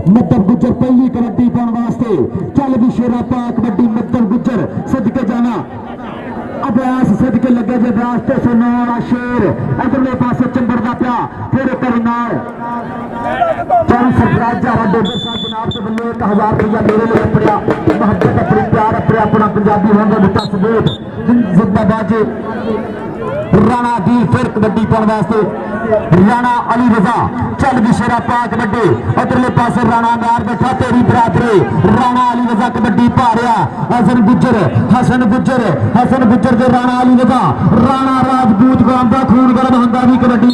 मदद गुजर पहली कबड्डी पाने वास्ते चल भी शेरा पा कबड्डी मदद गुजर सदके जाना अभ्यास सदके लगे जे रास्ते से नौड़ा शेर अगले पासे चंबड़दा पिया फिर करनाल चल सरफराज जरा डोगर साहब जनाब के बल्ले 1000 रुपया मेरे लिए अपना मोहब्बत अपनी प्यार अपना पंजाबी होने का सबूत जिंदाबाद राणा दी फिर कबड्डी पाने वास्ते राणा अली रजा चल भी शेरा पा कबड्डी उधरले पासे राणा नार बैठा तेरी बरादरी राणा अली रजा कबड्डी पा रहा हसन गुजर के राणा अली रजा राणा राजपूत कौम का खून गर्म होंदा भी कबड्डी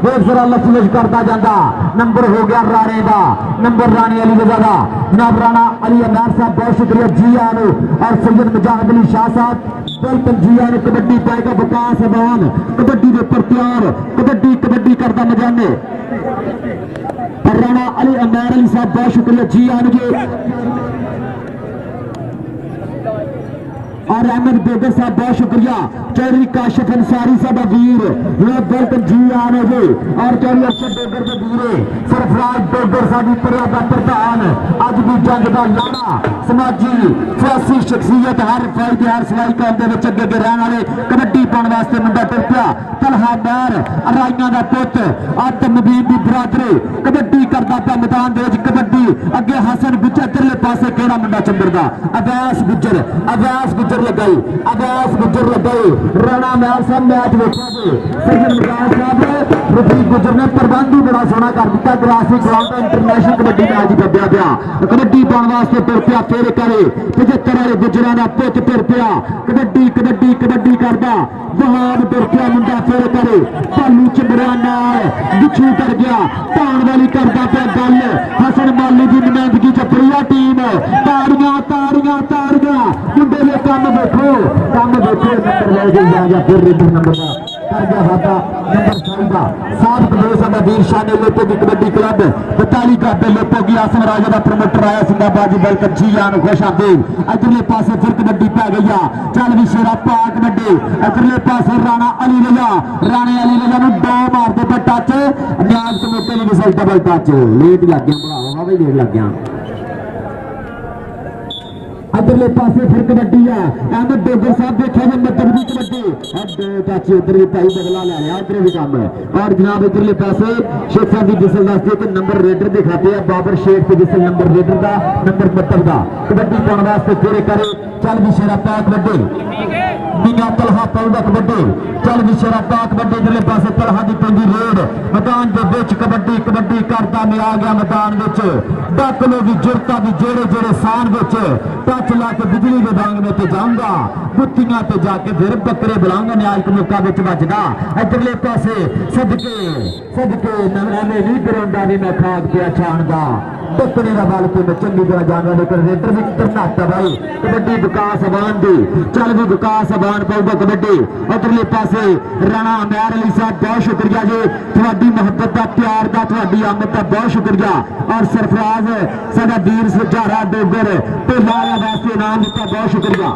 देख जरा लच करता जाता नंबर हो गया राणे का नंबर राणे अली रजा का जनाब राणा अली अनार साहब बहुत शुक्रिया जी आनो और सैयद मुजाहिद अली शाह साहब बिल्कुल जी आनो कबड्डी पाएगा विकास अबान कबड्डी के पर तैयार कबड्डी करता मजाने राणा अली अनार अली साहब बहुत शुक्रिया जी आनो जी और अहमद बेगर साहब बहुत शुक्रिया चौधरी काशिफ अंसारी साहब वीर बिल्कुल जी आने जी और चौधरी अरशद बेगर के वीरे सरफराज बेगर साहब प्रधान अज भी जंग का लाड़ा समाजी सियासी शख्सियत हर फायदे हर सवाई कौम के अगे अगे रहने वाले कबड्डी पाने वास्ते मुंडा तुर पिया तलहा मैर अराइया का पुत आदम नबीन की बरादरी कबड्डी करता पिया मैदान कबड्डी अगे हसन गुजर तिरले पासे केड़ा मुंडा चंबरदा अवैस गुजर लगाई राणा मैर साहब मैच देखा जी सैयद मुजाहिद साहब रफीक गुजर ने प्रबंध ही बड़ा सोहना कर दिता grassy ground international kabaddi match दबिया पिया कबड्डी पाने वास्ते तुर पिया फेर करे 75 वाले गुजरां दा पुत तुर पिया कबड्डी करदा बहाद तुर पिया मुंडा फेर करे भालू चंबड़िया नाल बिछू कर गया धान वाली करदा पिया गल हसन माली की नुमाइंदगी च प्रिया टीम ताड़ियां मुंडे ने काम देखो नंबर ले गया फिर नंबर का कर गया वादा नंबर चाहिदा साथ प्रदेश का वीर शाह ने लोपो की कबड्डी क्लब 42 का लोपो की आसम राजा का प्रमोटर आया सिंगाबाद बिल्कुल जी आन खुश आदेव अगले पासे फिर कबड्डी पै गई चल भी शेरा पा कबड्डी अगले पासे राणा अली रजा दो मारते पर टच न्याज कमेटी की विसल डबल टच लेट लग गया भरावा भी लेट लग गया अगले पासे फिर कबड्डी है अहमद डोगर साहब देखा जो मतलब भी कबड्डी अब दो चाची उधर भी भाई बदला ले लिया उधर भी काम है और जनाब इधरले पासे शेख साहब की जिसल दसते कि नंबर रेडर दिखाते हैं बाबर शेख के जिसल नंबर रेडर का नंबर मतलब का कबड्डी पाने वास्ते फेरे करे चल भी शेरा पा कबड्डी मियां तलहा पाऊगा कबड्डी चल भी शेरा पा कबड्डी इधरले पासे तलहा की पेंदी रेड मैदान के बिच कबड्डी करता में आ गया मैदान विच डाकलो की जुरता की जेड़े सान विच टच ला के बिजली के डांग में जाऊंगा बुत्तियां पे जाके फिर बकरे बुलाऊंगा न्याय के मौका बिच बजदा इधरले पासे सदके नवराने नहीं करौंदा भी मैं खाद पिया छाणदा टकने का बल तो मैं चंगी तरह जाना लेकिन रेडर भी तरनाटा भाई कबड्डी विकास अबान दी चल भी विकास अबान पाऊगा कबड्डी उधरले पासे राणा अमैर अली साहब बहुत शुक्रिया जी थोड़ी मोहब्बत का प्यार का थोड़ी आमद का बहुत शुक्रिया और सरफराज साडा वीर सुजारा डोगर ढोला वास्ते इनाम दिता बहुत शुक्रिया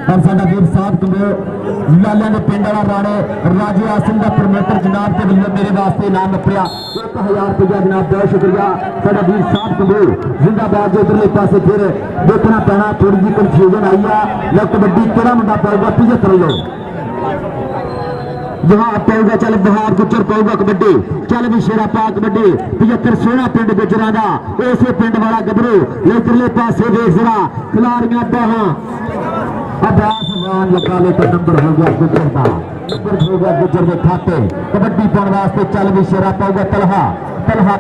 और साडा वीर साहब कमो लालिया के पिंड वाला राणे राजे आसिम का प्रमोटर जनाब के वल्लों मेरे वास्ते इनाम अपरिया 1000 रुपया जनाब बहुत शुक्रिया साडा वीर साहब कमो जिंदाबाद जो उधरले पासे फिर देखना पैना थोड़ी जी कंफ्यूजन आई है लो कबड्डी केड़ा मुंडा पाऊगा 75 लो जहां पाऊगा चल बहार गुजर पाऊगा कबड्डी चल भी शेरा पा कबड्डी 75 सोना पिंड गुजरा का इसे पिंड वाला गबरू इधरले पासे देख जरा खिलाड़ियां बाहां अभ्यास लगा ले तो नंबर हो गया गुजर का नंबर हो गया गुजर के खाते कबड्डी पाने वास्ते चल भी शेरा पाऊगा तलहा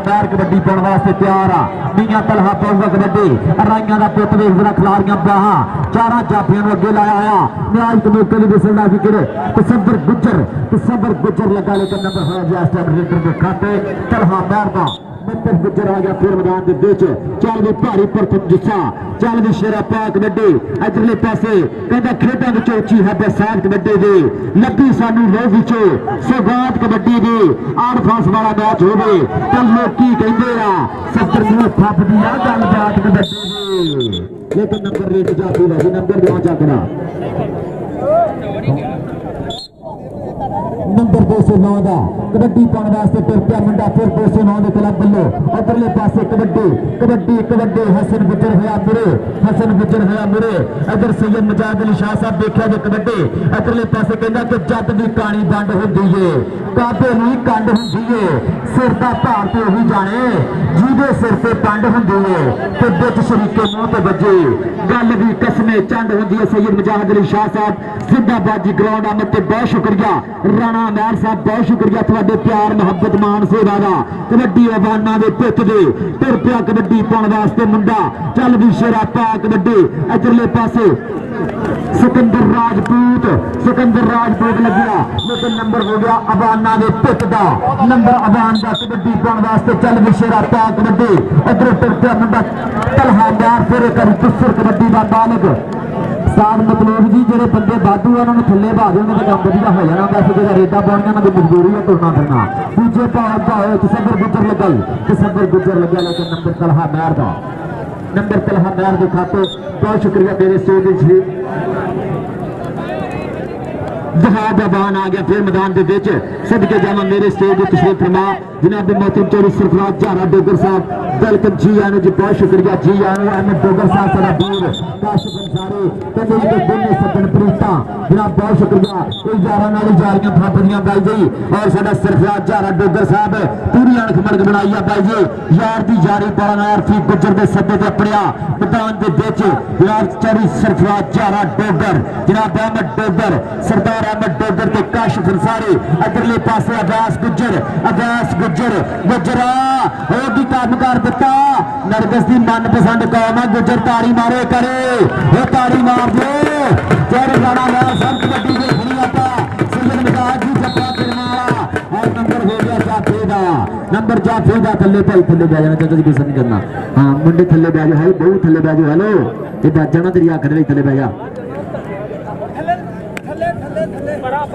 पैर कबड्डी पाने वास्ते तैयार आ मियां तलहा पाऊगा कबड्डी अराइया का पुत वेख जरा खिलाड़ियां बाहां चारा जाफियां अगे लाया आया न्याय के मौके की विसल फिक्र तसब्बर गुजर लगा लेकर नंबर हो गया इस टाइम रेडर के खाते तलहा पैर का मतलब गुजर आ गया फिर मैदान के बीच चल भी भारी प्रथम जिस्सा चल भी शेरा पा कबड्डी इधरले पासे कहता खेडा विचों उची है बरसात कबड्डी दी लगी सानू लोह विचों सौगात कबड्डी दी आड़ फांस वाला मैच होवे तो लोकी कहंदे आ सत्तर नूं फपदी आ गलबात कबड्डी दी लेकिन नंबर रेट जाती है नंबर दवा जाकड़ा 209 का कबड्डी पाने वास्ते तुर पिया मुंडा फिर 209 के क्लब वालों उधरले पासे कबड्डी कबड्डी कबड्डी हसन गुजर होया मुरे हसन गुजर होया मुरे इधर सैयद मजाद अली शाह साहब देखा जो कबड्डी इधरले पासे कहना कि जद भी कहानी बंद होती है काबे नहीं कंड होती है सिर का भार तो वही जाने जिहदे सिर से पंड होती है तो बिच शरीके मुंह ते बजे गल भी कसमे चंड होती है सैयद मजाद अली शाह साहब जिंदाबाद ग्राउंड आमद ते बहुत शुक्रिया राणा महर साहब बहुत शुक्रिया तुहाडे प्यार मुहब्बत मान सेवा दा कबड्डी अवाना दे पिच दे तुर पिया कबड्डी पाउण वास्ते मुंडा चल भी शेरा पा कबड्डी इधरले पासे सिकंदर राजपूत लग्या लेकिन नंबर हो गया अवाना दे पिच दा नंबर अवान दा कबड्डी पाउण वास्ते चल भी शेरा पा कबड्डी इधर तुर पिया मुंडा तलहा यार फिर कर तुसर कबड्डी दा मालिक साध मतलब जी जो बंदे वाधू उन्होंने थले पा दे उन्होंने काम वधिया हो जाना वैसे जो रेडा पाउणियां उन्होंने मजबूरी है तुरना फिरना दूजे भाव तसब्बर गुजर लगे लेकिन नंबर तलहा महर का नंबर तलहा महर के खाते बहुत शुक्रिया मेरे स्टेज जी जहाज अबान आ गया फिर मैदान के बिच सदके जावा मेरे स्टेज की तशरीफ फरमा जनाब मोहतरम चौधरी सरफराज झारा डोगर साहब वेलकम जी आने जी बहुत शुक्रिया जी आने अहमद डोगर साहब सारा वीर काशिफ अंसारी कंदे के दोनों सदन प्रीता जनाब बहुत शुक्रिया इस यारा नाली जारियां फापदियां बाई जी और साडा सरफराज झारा डोगर साहब पूरी अणख मणक बनाई है बाई जी यार दी जारी बड़ा नार फी गुजर के सदे ते अपड़िया मैदान के बिच जनाब चौधरी सरफराज झारा डोगर जनाब अहमद डोगर सरदार अहमद डोगर ते काशिफ अंसारी अगले पासे अब्बास गुजरा गुजरा होगी काम कर दिता नरगस की मनपसंद कौम है गुजर ताड़ी मारे करे वो ताड़ी मार दो चौधरी राणा महर साहब कबड्डी के खड़ी आता सैयद मिजाज जी जप्पा फिरमाला और नंबर हो गया नंबर जाफे दा थल्ले भाई थल्ले बह जाना चाचा जी गुस्सा नहीं करना हाँ मुंडे थल्ले बह जाओ है बहुत थल्ले बह जाओ हेलो ये बच जाना तेरी आखिर में थल्ले बह जा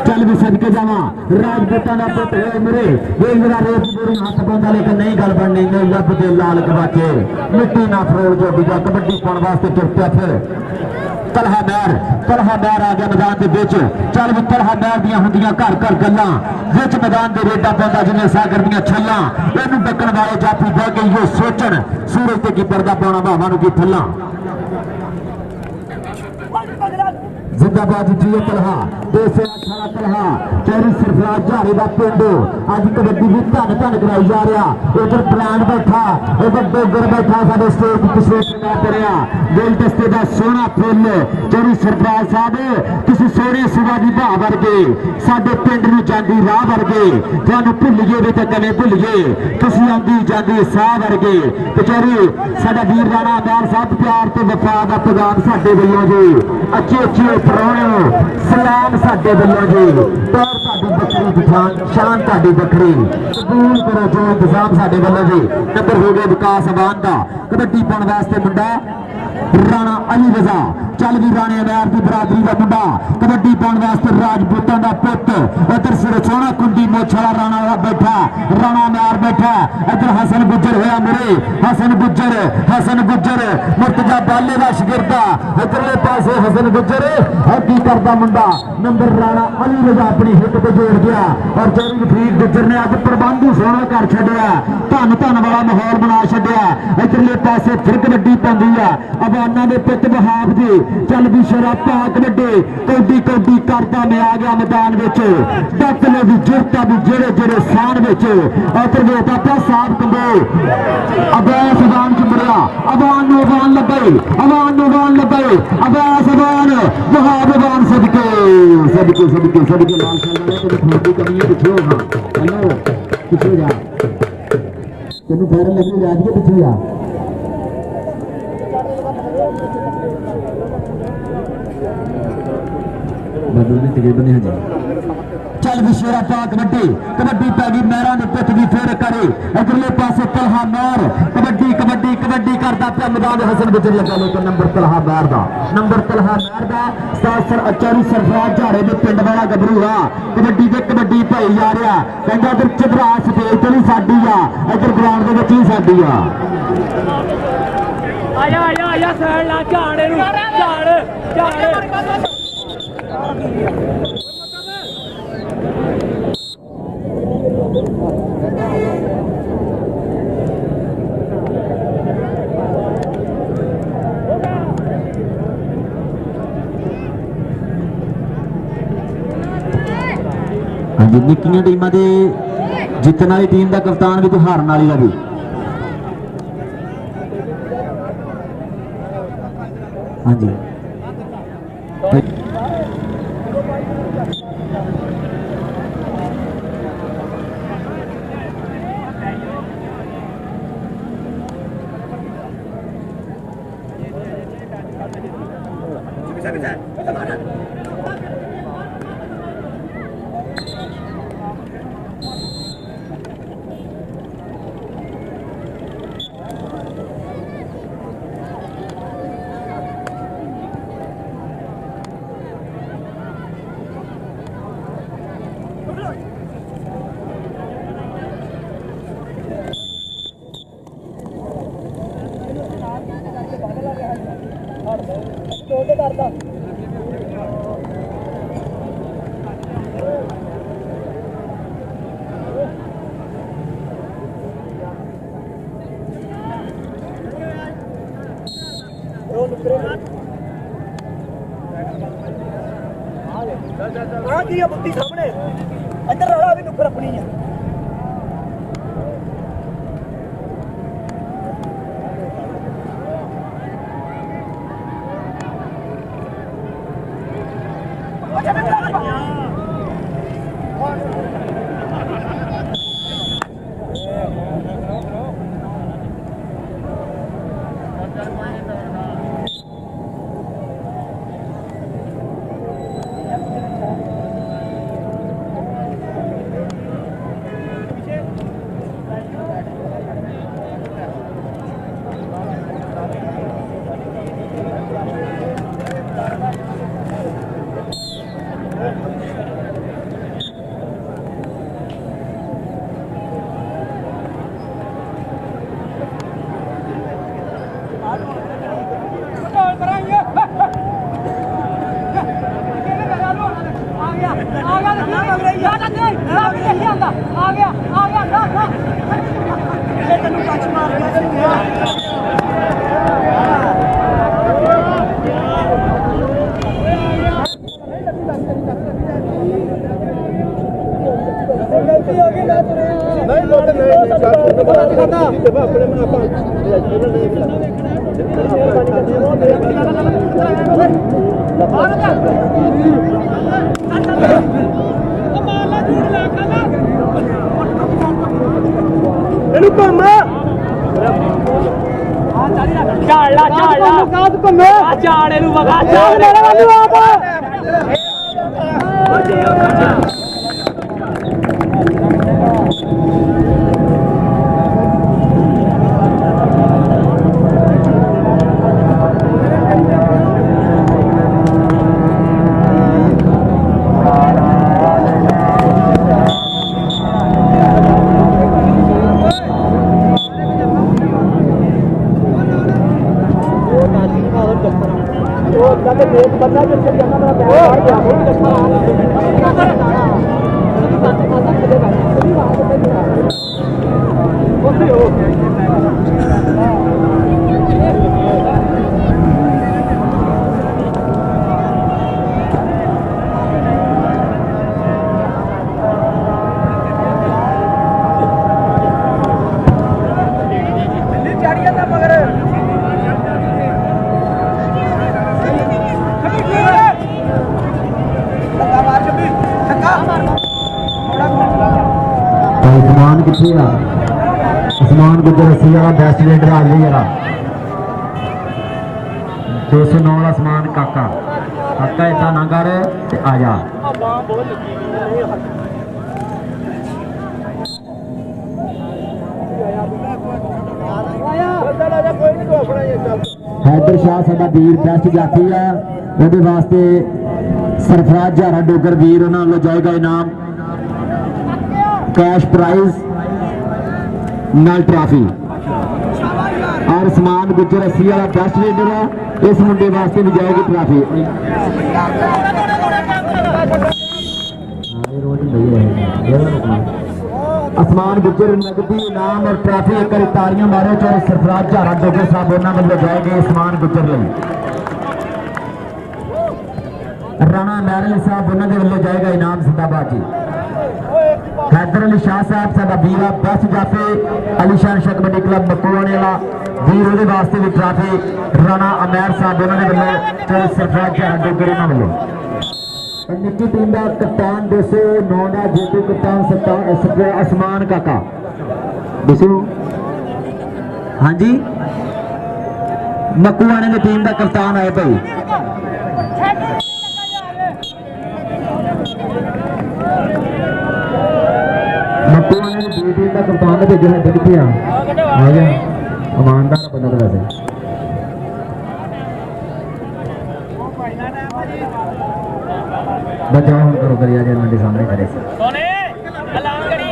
चल भी सदके जावा राजपूतां दा पुत है मेरे ये मेरा रेत पूरी हाथ पांदा लेकिन नहीं गल बननी नहीं रब दे लाल कबाचे मिट्टी ना फरोल जो बिजा कबड्डी पाउण वास्ते तुर पिया फिर तलहा महर आ गया मैदान के बिच चल भी तलहा महर दियां हुंदियां घर गल्लां विच मैदान दे रेडा पाउंदा जिवें सागर दियां छल्लां इहनूं डकण वाले जाफी बह के यो सोचण सूरज ते की पर्दा पाउणा भावां नूं की थल्लां जिंदाबाद जी तलहा 218 तलहा चौधरी सरफराज झारे का पिंड अज कबड्डी भी धन कराई जा रहा उधर ब्रांड बैठा उधर डोगर बैठा साडे स्टेज पिछले पड़िया गुलदस्ते का सोहना फुल चौधरी सरफराज साहब तुसीं सोहने सुबह की भाह वर्गे साडे पिंड नूं जांदी राह वर्गे तुहानूं भुल्लीए भी तो कदें भुल्लीए तुसीं आंदी जांदी साह वर्गे ते चौधरी साडा वीर राणा महर साहब प्यार ते वफा दा पैगाम साडे वल्लों जी अच्छे अच्छे प्रोणे सलाम साडे वल्लों जी पैर साडी बकरी शान साडी बकरी कबूल करो जो इंतजाम साडे वल्लों जी नंबर हो गया विकास अवान दा कबड्डी पाउण वास्ते मुंडा राणा अली रजा चल भी राणे महर की बरादरी का मुंडा कबड्डी पाउण वास्ते राजपूतां दा पुत इधर सिर सोहना कुंडी मोछ वाला राणा बैठा राणा महर बैठा इधर हसन गुजर होया मुरे हसन गुजर मुर्तजा बाले का शिगिरदा इधरले पासे हसन गुजर की करदा मुंडा नंबर राणा अली रजा अपनी हिट को जोड़ गया और चौधरी फरीद गुजर ने अज प्रबंध सोहना कर छड्या धन वाला माहौल बना छड्या इधरले पासे फिर कबड्डी पाउंदी है अवाना दे पित बहाव दी चल भी शराबा कबड्डी कौडी करता मैं आ गया मैदान विच डकले दी जुरता भी जेड़े शान विच उधर वेखदा पिया साहब कंबो अब्बास अवान च मुड़िया अवान लगे अब्बास अवान वहाब अवान सदके माशाअल्लाह तेरे खून दी कमी है पिछे हो हेलो पिछे जा तेनू फैर लगी राज के पिछे जा तकरीबन चल भी शेरा पा कबड्डी पै गई महरा ने पिट की फिर करे इधरले पासे तलहा महर कबड्डी करता पिया मैदान हसन गुजर लगा लेकिन नंबर तलहा महर का चौधरी सरफराज झारे के पिंड वाला गबरू आ कबड्डी पाई जा रहा कहता इधर चबरा स्टेज तो नहीं साडी आ इधर ग्राउंड के ही साडी आ आया साइड ला झाड़े हाँ जी निक्कियां टीमां दे जितने वाली टीम का कप्तान भी तो हारन वाली का भी हाँ जी बुद्धि सामने अंदर रहा भी नुक्कर अपनी है आसमान गुजर अस्सी वाला बेस्ट रेडर आ गई यार 209 वाला आसमान काका काका इतना ना कर आ जा हैदर शाह साडा वीर बेस्ट जाती है वो वास्ते सरफराज झारा डोगर वीर उन्होंने जाएगा इनाम कैश प्राइज नाल ट्रॉफी और समान गुजर अस्सी वाला बेस्ट रेडर है इस मुंडे वास्ते भी जाएगी ट्रॉफी आसमान गुजर नगदी इनाम और ट्रॉफी एक बार तालियां मारो जो सरफराज झारा डोगर साहब उन्होंने वालों जाएगी आसमान गुजर लिए राणा मैरल साहब उन्होंने वालों जाएगा इनाम जिंदाबाद जी हैदर अली शाह साहब साडा वीर आ, बस जाफे अलीशान शाह कबड्डी क्लब मकवाने वाला वीर ਉਹਦੇ ਵਾਸਤੇ ਵੀ ਟਰਾਫੀ ਰਾਣਾ ਅਮੈਰ ਸਾਹਿਬ ਉਹਨਾਂ ਦੇ ਵੱਲੋਂ ਤੇ ਸਰਫਰਾਜ਼ ਡੋਗਰ ਉਹਨਾਂ ਵੱਲੋਂ ਨਿੱਕੀ ਟੀਮ ਦਾ ਕਪਤਾਨ 209 ਦਾ ਜੇਤੂ ਕਪਤਾਨ ਸਤਿਆ ਅਸਮਾਨ ਕਾਕਾ ਦੱਸੋ ਹਾਂਜੀ ਮਕਵਾਣੇ ਦੀ ਟੀਮ ਦਾ ਕਪਤਾਨ ਆਏ ਭਾਈ ਮਕਵਾਣੇ ਦੀ ਟੀਮ ਦਾ ਕਪਤਾਨ ਤੇ ਜਿਹੜਾ ਦਿੱਤੀ ਆ ਗਿਆ ਇਮਾਨਦਾਰ ਬੰਦਾ ਤਾਂ ਵੈਸੇ बचाओ हम करो करिया जे मंडी सामने खड़े से सोने ऐलान करी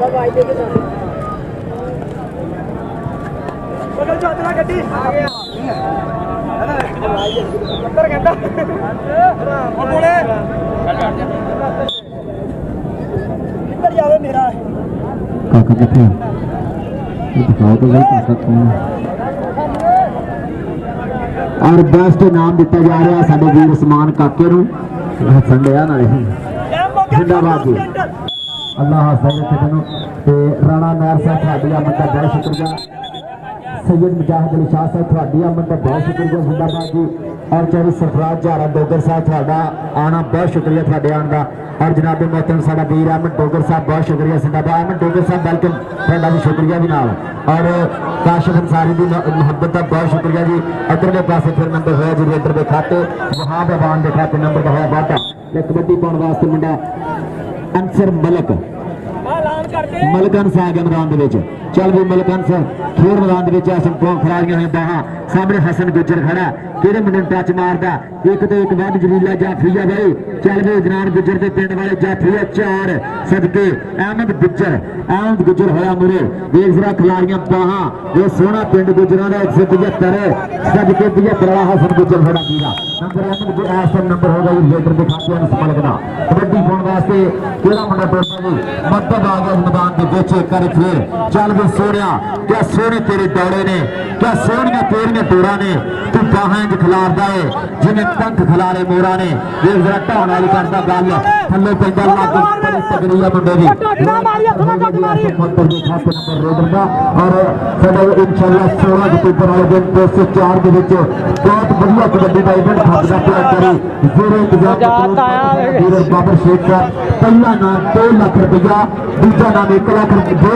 भाई दे के बगल चादरा गड्डी आ गया अंदर कहता और बोले इधर जावे मेरा काका किथे ये दिखाओ तो भाई काका कौन है और बेस्ट नाम दिता जा रहा है साडे वीर उस्मान काके नूं हसन लिया नाले जिंदाबाद जी अल्लाह हाफिज तेनों ते राणा नायर साहब थोड़ी आमद का बहुत शुक्रिया सैयद मुजाहिद अली शाह साहब थोड़ी आमद का बहुत शुक्रिया जिंदाबाद जी और चौधरी सरफराज झारा डोगर साहब थोड़ा आना बहुत शुक्रिया थोड़े आने का और जनाब मोहतरम साडा वीर अहमद डोगर साहब बहुत शुक्रिया जिंदाबाद अहमद डोगर साहब वेलकम थोड़ा भी शुक्रिया भी नाल और काशिफ अंसारी की मुहब्बत का बहुत शुक्रिया जी अदरले पासे फिर नंबर होया जी इधर के खाते वहाब अबान के खाते नंबर का होया वाधा कबड्डी पाने वास्ते मुंडा अंसर मलक मलकन आ गया मैदान चल भी मलकन खेल मैदान खिलाड़ियां हैं बाह सामने हसन गुजर खड़ा कि मुंडे टच मारदा एक तो एक वध जलीला जाफरी है भाई चल भी इदनान गुजर के पिंड वाले जाफरी है 4 सदके अहमद गुजर होया मुरे देख जरा खिलाड़ियां बाह ये सोहना पिंड गुजरा का 175 सदके 75 वाला हसन गुजर खड़ा कीरा नंबर अहमद ऐसा नंबर होगा लीडर दिखाते हैं मलक का कबड्डी पाने वास्ते केड़ा मुंडा टोटा जी मतलब आ गया मैदान के बीच कर फिर चल भी सोहणिया क्या सोहने तेरे दौड़े ने क्या सोहनिया तेरिया टोरा ने तू बाहां खिलारदा है जिन्हें पंख खिलारे मोरा ने देख जरा ढाण वाली करदा गल थल्ले पैंदा लग बड़ी तगड़ी है मुंडे दी नंबर रोडर का और साडा इंशाअल्लाह 16 अक्तूबर वाले दिन 204 के विच बहुत बढ़िया कबड्डी का इवेंट खपदा पिया करी पूरे इंतजाम बाबर शेख का पहला नाम 2 लाख रुपया दूसरा नाम 1 लाख रुपया